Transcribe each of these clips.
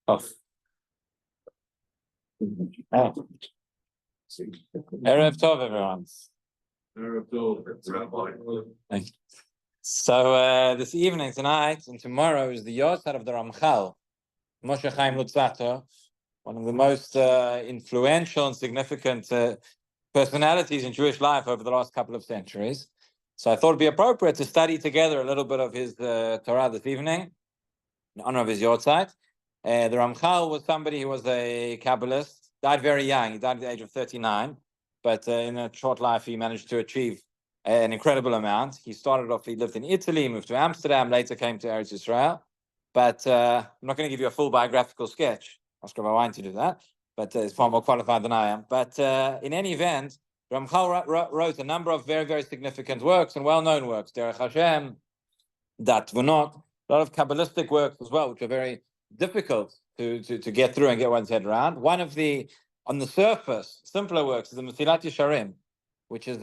Oh. Erev Tov, everyone. Erev Tov. Thank you. So this evening, tonight, and tomorrow is the Yahrzeit of the Ramchal, Moshe Chaim Luzzatto, one of the most influential and significant personalities in Jewish life over the last couple of centuries. So I thought it'd be appropriate to study together a little bit of his Torah this evening, in honor of his Yahrzeit. The Ramchal was somebody who was a Kabbalist, died very young. He died at the age of 39, but in a short life, he managed to achieve an incredible amount. He started off, he lived in Italy, moved to Amsterdam, later came to Eretz Israel. But I'm not going to give you a full biographical sketch. Ask Rabbi Wein to do that, but he's far more qualified than I am. But in any event, Ramchal wrote a number of very, very significant works and well-known works. Derech Hashem, Dat V'not, a lot of Kabbalistic works as well, which are very difficult to get through and get one's head around. One of the, on the surface, simpler works is the Mesilat Yesharim, which is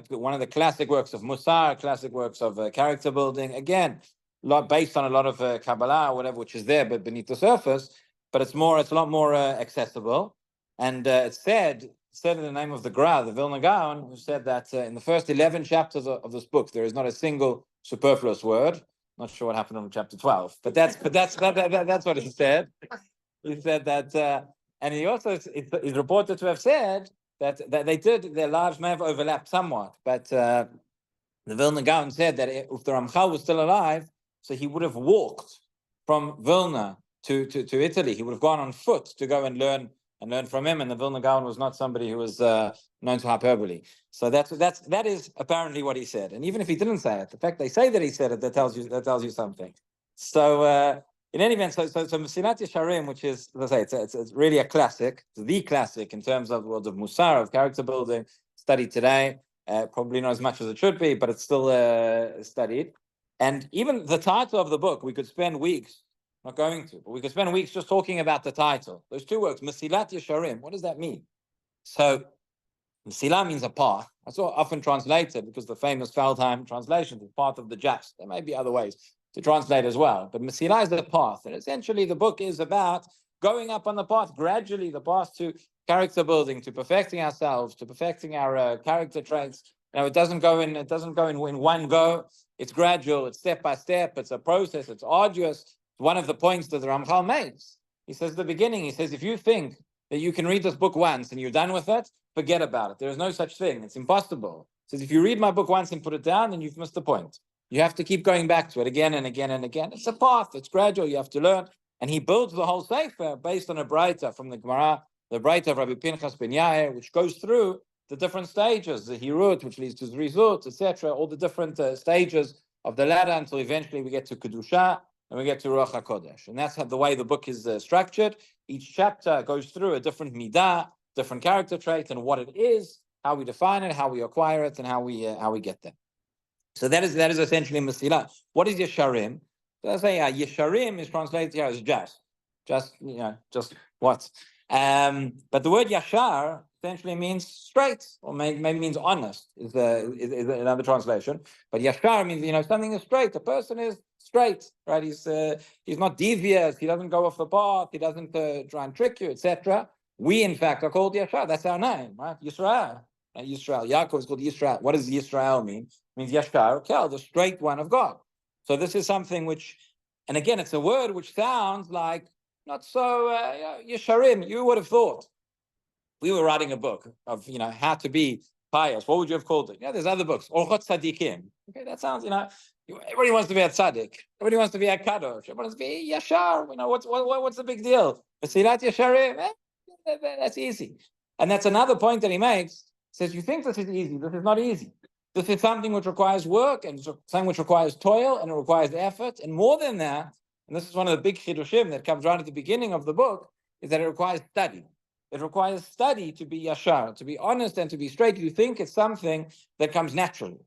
one of the classic works of Musar, classic works of character building. Again, based on a lot of Kabbalah or whatever, which is there, but beneath the surface. But it's a lot more accessible. And it's said in the name of the Gra, the Vilna Gaon, who said that in the first 11 chapters of this book, there is not a single superfluous word. Not sure what happened in chapter 12, but that's what he said. He said that, and he also is reported to have said that their lives may have overlapped somewhat, but the Vilna Gaon said that if the Ramchal was still alive, so he would have walked from Vilna to Italy. He would have gone on foot to go and learn from him. And the Vilna Gaon was not somebody who was known to hyperbole. So that is apparently what he said. And even if he didn't say it, the fact they say that he said it, that tells you something. So in any event, so Mesilat Yesharim, which is, as I say, it's really a classic, it's the classic in terms of the world of Musar, of character building, studied today. Probably not as much as it should be, but it's still studied. And even the title of the book, we could spend weeks, not going to, but we could spend weeks just talking about the title. Those two words, Mesilat Yesharim, what does that mean? So, Mesilah means a path. That's often translated because the famous Feldheim translation, the path of the just. There may be other ways to translate as well, but Mesilah is the path. And essentially the book is about going up on the path, gradually the path to character building, to perfecting ourselves, to perfecting our character traits. It doesn't go in one go. It's gradual, it's step by step, it's a process, it's arduous. One of the points that the Ramchal makes, he says at the beginning, he says, if you think that you can read this book once and you're done with it, forget about it. There is no such thing. It's impossible. He says, if you read my book once and put it down, then you've missed the point. You have to keep going back to it again and again and again. It's a path. It's gradual. You have to learn. And he builds the whole sefer based on a breita from the Gemara, the breita of Rabbi Kenigsberg Mincha, which goes through the different stages, the hirut, which leads to the rizut, etc., all the different stages of the ladder until eventually we get to Kedusha and we get to Ruach HaKodesh. And that's the way the book is structured. Each chapter goes through a different midah, different character trait, and what it is, how we define it, how we acquire it, and how we get there. So that is essentially Mesilah. What is Yesharim? So I say Yesharim is translated here as just what. But the word Yashar essentially means straight, or maybe means honest, is another translation. But Yashar means something is straight. A person is straight, right? He's not devious. He doesn't go off the path. He doesn't try and trick you, etc. We, in fact, are called Yashar. That's our name, right? Yisrael. Yisrael. Yaakov is called Yisrael. What does Yisrael mean? It means Yashar, Kel, the straight one of God. So this is something which, and again, it's a word which sounds like not so Yesharim. You would have thought. We were writing a book of how to be pious. What would you have called it? There's other books. Orchot Tzadikim. Okay, that sounds everybody wants to be a tzaddik. Everybody wants to be a kadosh. Everybody wants to be yashar. What's the big deal? Mesilat Yesharim. That's easy. And that's another point that he makes. He says, you think this is easy. This is not easy. This is something which requires work and something which requires toil and it requires effort. And more than that, and this is one of the big chidushim that comes right at the beginning of the book, is that it requires study. It requires study to be yashar, to be honest and to be straight. You think it's something that comes naturally.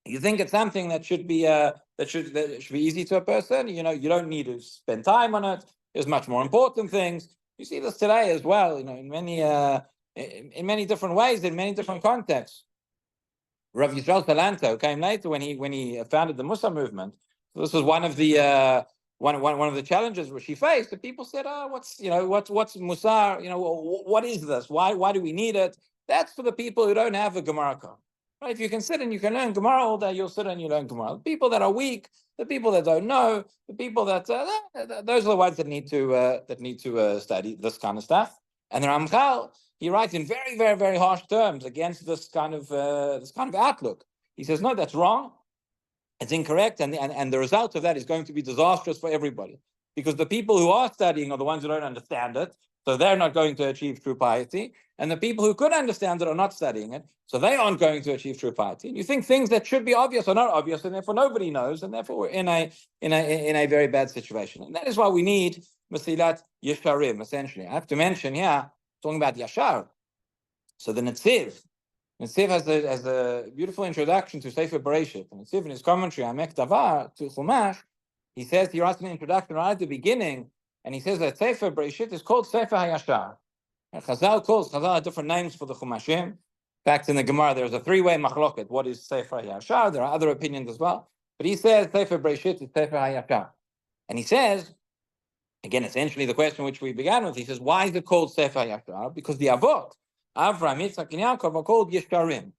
You think it's something that should be that should be easy to a person. You don't need to spend time on it. There's much more important things. You see this today as well. In many different ways, in many different contexts. Rav Yisrael Salanter, who came later when he founded the Mussar movement. This was one of the one of the challenges which she faced, the people said, "Oh, what's Musar? What is this? Why do we need it?" That's for the people who don't have a Gemara code. Right? If you can sit and you can learn Gemara all day, you'll sit and you learn Gemara. The people that are weak, the people that don't know, the people that those are the ones that need to study this kind of stuff. And the Ramchal, he writes in very, very, very harsh terms against this kind of outlook. He says, no, that's wrong. It's incorrect, and the result of that is going to be disastrous for everybody, because the people who are studying are the ones who don't understand it, so they're not going to achieve true piety, and the people who could understand it are not studying it, so they aren't going to achieve true piety. And you think things that should be obvious are not obvious, and therefore nobody knows, and therefore we're in a very bad situation. And that is why we need Mesilat Yesharim, essentially. I have to mention here, talking about Yashar. So the Netziv has a beautiful introduction to Sefer Bereshit. And Netziv, in his commentary, Amek Davar, to Chumash, he says, he writes an introduction right at the beginning, and he says that Sefer Bereshit is called Sefer HaYashar. And Chazal have different names for the Chumashim. In fact, in the Gemara, there's a three-way machloket. What is Sefer HaYashar? There are other opinions as well. But he says Sefer Bereshit is Sefer HaYashar. And he says, again, essentially the question which we began with, he says, why is it called Sefer HaYashar? Because the Avot, Avraham, Yitzchak, and Yaakov are called Yesharim.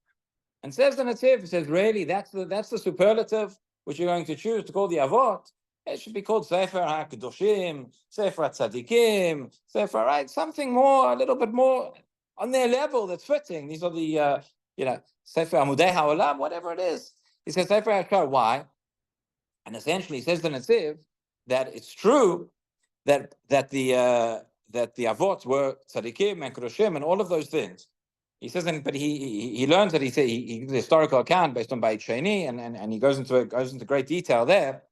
And says the Netziv, he says, really, that's the superlative which you're going to choose to call the Avot. It should be called Sefer HaKadoshim, Sefer HaTzadikim, Sefer, right? Something more, a little bit more on their level that's fitting. These are the, Sefer Amudei HaOlam, whatever it is. He says Sefer HaYashar. Why? And essentially, he says the Netziv that it's true that the Avot were Tzadikim and Kadoshim and all of those things. He says, but he learns that he gives a historical account based on Beit Sheni, and he goes into great detail there.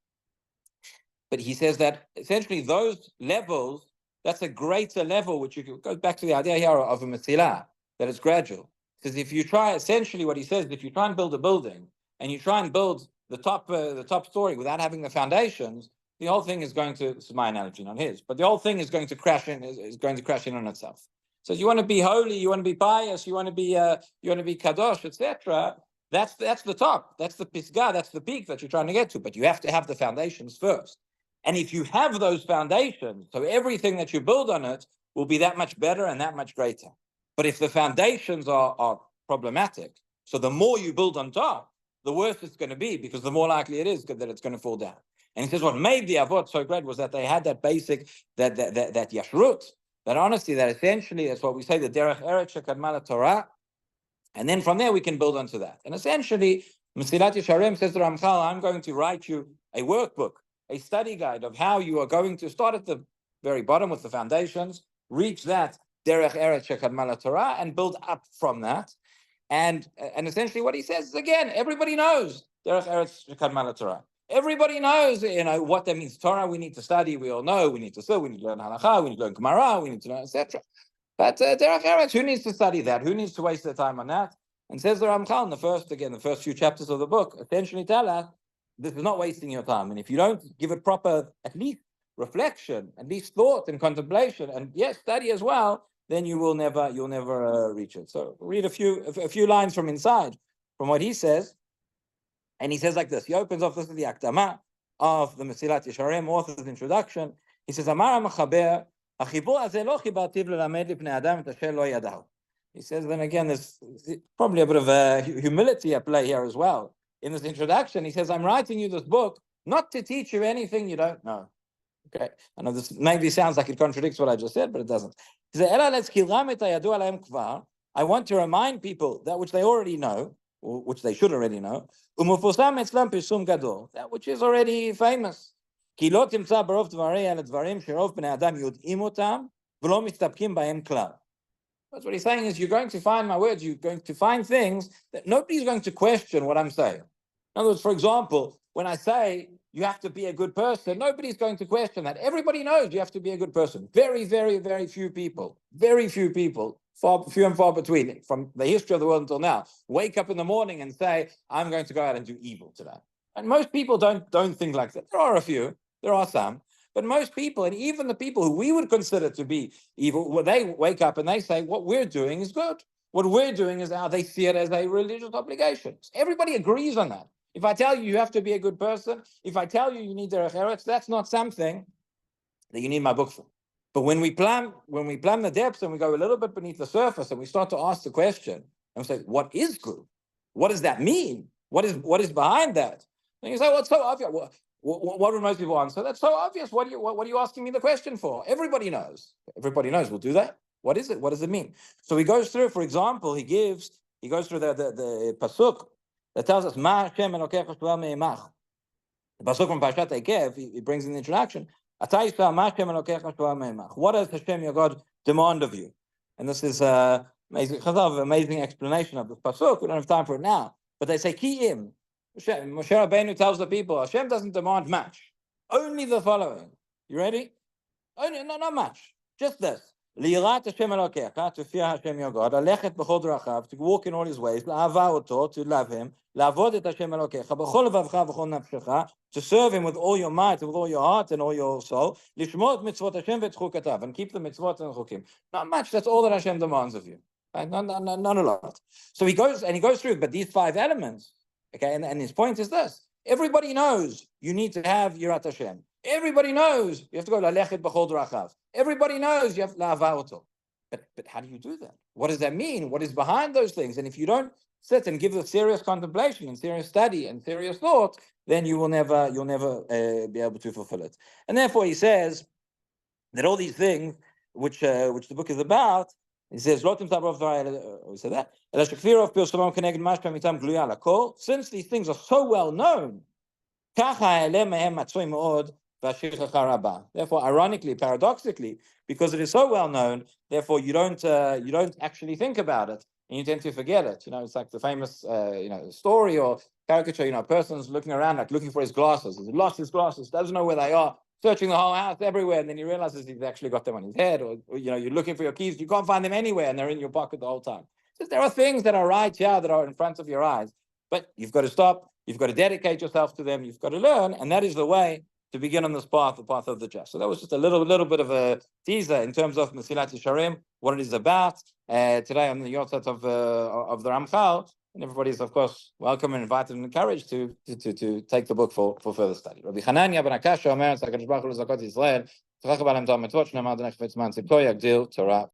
But he says that essentially those levels, that's a greater level, which goes back to the idea here of a Mesilah, that it's gradual. Because if you try, essentially what he says, if you try and build a building and you try and build the top story without having the foundations, the whole thing is going to, this is my analogy, not his, but the whole thing is going to crash in on itself. So you want to be holy, you want to be pious, you want to be kadosh, etc. That's the top, that's the pisgah, that's the peak that you're trying to get to. But you have to have the foundations first. And if you have those foundations, so everything that you build on it will be that much better and that much greater. But if the foundations are problematic, so the more you build on top, the worse it's going to be, because the more likely it is that it's going to fall down. And he says what made the Avot so great was that they had that basic, that yashrut, that honesty, that essentially, that's what we say, the derech eretz shekadma Torah. And then from there we can build onto that. And essentially, Mesilat Yesharim says to Ramchal, I'm going to write you a workbook, a study guide of how you are going to start at the very bottom with the foundations, reach that derech eretz shekadma Torah, and build up from that. And essentially what he says is, again, everybody knows derech eretz shekadma Torah. Everybody knows, what that means. Torah, we need to study. We all know we need to study. We need to learn halakha. We need to learn Gemara. We need to learn, etc. But derech eretz, who needs to study that? Who needs to waste their time on that? And says the Ramchal in the first few chapters of the book, essentially tell us this is not wasting your time. And if you don't give it proper, at least reflection, at least thought and contemplation, and yes, study as well, then you'll never reach it. So read a few lines from inside, from what he says. And he says like this, he opens off, this is the Akdama of the Mesilat Yesharim, author's introduction. He says, Amar HaMachaber, Achibur hazeh lo chibartiv lelamed lipnei adam et asher lo yadahu. He says, then again, there's probably a bit of humility at play here as well. In this introduction, he says, I'm writing you this book not to teach you anything you don't know. Okay, I know this maybe sounds like it contradicts what I just said, but it doesn't. He says, I want to remind people that which they already know, or which they should already know, that which is already famous. That's what he's saying is, you're going to find my words, you're going to find things that nobody's going to question what I'm saying. In other words, for example, when I say you have to be a good person, nobody's going to question that. Everybody knows you have to be a good person. Very, very, very few people, few and far between, from the history of the world until now, wake up in the morning and say, I'm going to go out and do evil today. And most people don't think like that. There are a few, there are some, but most people, and even the people who we would consider to be evil, well, they wake up and they say, what we're doing is good. What we're doing is how they see it as a religious obligation. Everybody agrees on that. If I tell you have to be a good person, if I tell you need derech eretz, that's not something that you need my book for. But when we plumb the depths and we go a little bit beneath the surface and we start to ask the question and we say, what is good? What does that mean? What is behind that? And you say, well, it's so obvious. What would most people answer? That's so obvious. What are you asking me the question for? Everybody knows. Everybody knows. We'll do that. What is it? What does it mean? So he goes through, for example, he goes through the pasuk that tells us, Ma Hashem Elokecha shel me'imach. The pasuk from Parashat Eikev, he brings in the introduction, what does Hashem your God demand of you? And this is amazing explanation of the pasuk. We don't have time for it now. But they say, Ki'im. Moshe Rabbeinu tells the people, Hashem doesn't demand much. Only the following. You ready? Only, not much. Just this. Li'yirat Hashem Elokecha, to fear Hashem your God, alechet b'chol d'rachav, to walk in all his ways, la'ava oto, to love him, la'avod et Hashem Elokecha, b'chol levavcha v'chol nafshecha, to serve him with all your might, with all your heart and all your soul, lishmot mitzvot Hashem v'tzchukatav, and keep the mitzvot and chukim. Not much, that's all that Hashem demands of you. Right? Not a lot. So he goes through, but these 5 elements, okay, and his point is this. Everybody knows you need to have Yirat Hashem. Everybody knows you have to go lalechet b'chol d'rachav. Everybody knows you have la'ava oto. But how do you do that? What does that mean? What is behind those things? And if you don't sit and give the serious contemplation and serious study and serious thought, then you'll never be able to fulfill it. And therefore, he says that all these things, which the book is about, he says, we said that. Since these things are so well known, therefore, ironically, paradoxically, because it is so well known, therefore you don't actually think about it, and you tend to forget it. It's like the famous story or caricature. A person's looking around, like looking for his glasses. He's lost his glasses, doesn't know where they are, searching the whole house everywhere, and then he realizes he's actually got them on his head. Or you're looking for your keys, you can't find them anywhere, and they're in your pocket the whole time. So there are things that are right here that are in front of your eyes, but you've got to stop. You've got to dedicate yourself to them. You've got to learn, and that is the way to begin on this path, the path of the just. So that was just a little bit of a teaser in terms of Mesilat Yesharim, what it is about. Today on the Yotzat of the Ramchal, and everybody is of course welcome and invited and encouraged to take the book for further study. Rabbi Hanania ben Akasha Omer, Tzakadosh Baruch Hu L'Zakot Yisrael, Tzachach B'Alem Torah Mitzvot, Shnei Amar D'Nech V'Tzman Tzipto Yagdil Torah.